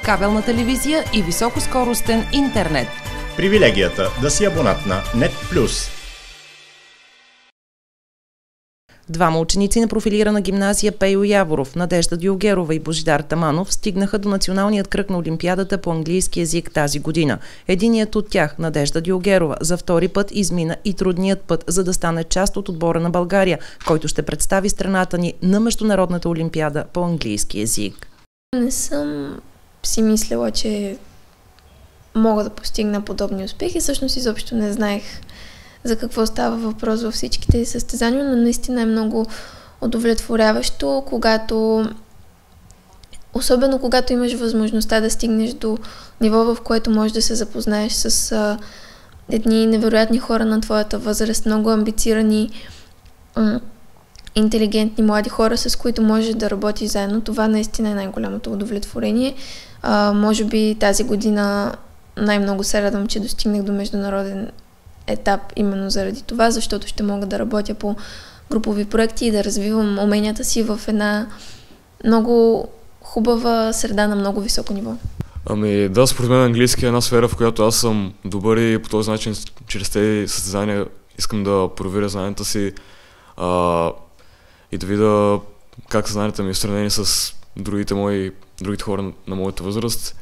кабелна телевизия и високоскоростен интернет. Привилегията да си абонат на NET+. Двама ученици на профилирана гимназия Пейо Яворов, Надежда Дюлгерова и Божидар Таманов стигнаха до националният кръг на Олимпиадата по английски език тази година. Единият от тях, Надежда Дюлгерова, за втори път измина и трудният път, за да стане част от отбора на България, който ще представи страната ни на Международната олимпиада по английски език. Не съм си мислила, че мога да постигна подобни успехи. Всъщност изобщо не знаех за какво става въпрос във всички тези състезания, но наистина е много удовлетворяващо, особено когато имаш възможността да стигнеш до ниво, в което можеш да се запознаеш с едни невероятни хора на твоята възраст, много амбицирани, интелигентни млади хора, с които можеш да работиш заедно. Това наистина е най-голямото удовлетворение. Може би тази година най-много се радвам, че достигнах до международен етап именно заради това, защото ще мога да работя по групови проекти и да развивам уменията си в една много хубава среда на много високо ниво. Да, според мен английски е една сфера, в която аз съм добър и по този начин, чрез тези състезания, искам да проверя знанията си и да видя как знанията ми са сравнени с другите хора на моята възраст.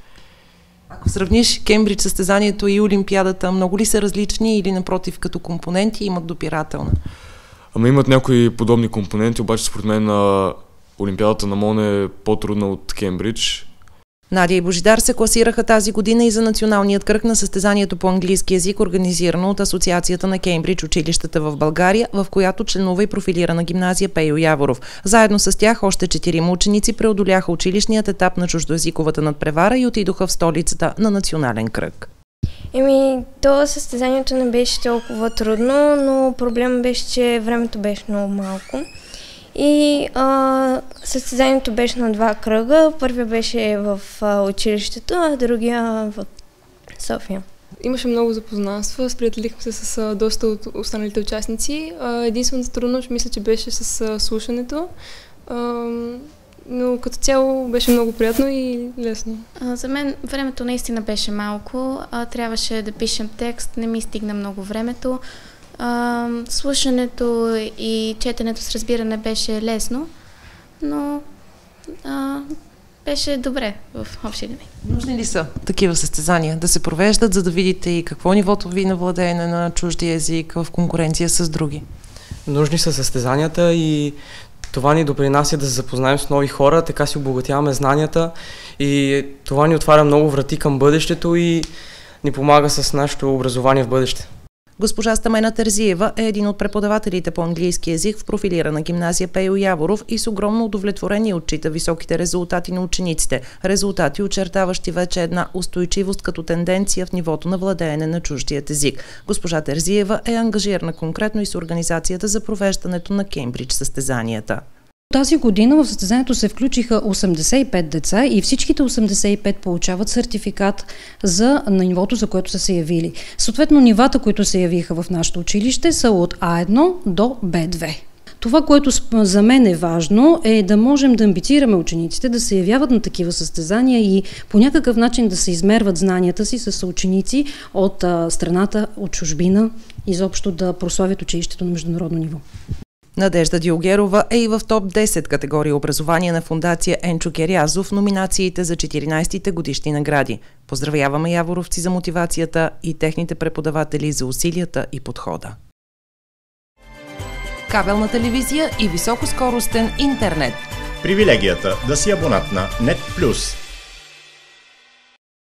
Ако сравниш Кембридж състезанието и Олимпиадата, много ли са различни или напротив като компоненти имат допирателна? Имат някои подобни компоненти, обаче според мен Олимпиадата на МОН е по-трудна от Кембридж. Надя и Божидар се класираха тази година и за националният кръг на състезанието по английски език, организирано от Асоциацията на Кембридж училищата в България, в която членува и профилирана гимназия Пейо Яворов. Заедно с тях още 4 ученици преодоляха училищният етап на чуждоезиковата надпревара и отидоха в столицата на национален кръг. То състезанието не беше толкова трудно, но проблемът беше, че времето беше много малко. И състезанието беше на 2 кръга. Първият беше в училището, а другия в София. Имаше много запознанства, сприятелихме се с доста от останалите участници. Единствената трудност мисля, че беше с слушането, но като цяло беше много приятно и лесно. За мен времето наистина беше малко, трябваше да пишем текст, не ми стигна много времето. Слушането и четенето с разбиране беше лесно, но беше добре в общи линии. Нужни ли са такива състезания да се провеждат, за да видите и какво нивото ви на владеене на чужди език в конкуренция с други? Нужни са състезанията и това ни допринася да се запознаем с нови хора, така си обогатяваме знанията и това ни отваря много врати към бъдещето и ни помага с нашето образование в бъдеще. Госпожа Стамена Терзиева е един от преподавателите по английски език в профилирана гимназия Пейо Яворов и с огромно удовлетворение отчита високите резултати на учениците. Резултати, очертаващи вече една устойчивост като тенденция в нивото на владеене на чуждият език. Госпожа Терзиева е ангажирана конкретно и с организацията за провеждането на Кембридж състезанията. Тази година в състезанието се включиха 85 деца и всичките 85 получават сертификат на нивото, за което са се явили. Съответно, нивата, които се явиха в нашето училище, са от А1 до Б2. Това, което за мен е важно, е да можем да амбицираме учениците да се явяват на такива състезания и по някакъв начин да се измерват знанията си с ученици от страната, от чужбина, изобщо да прославят училището на международно ниво. Надежда Дюлгерова е и в топ 10 категория образование на фондация Енчо Керязов в номинациите за 14-те годишни награди. Поздравяваме яворовци за мотивацията и техните преподаватели за усилията и подхода. Кабелна телевизия и високоскоростен интернет. Привилегията да си абонат на NET+.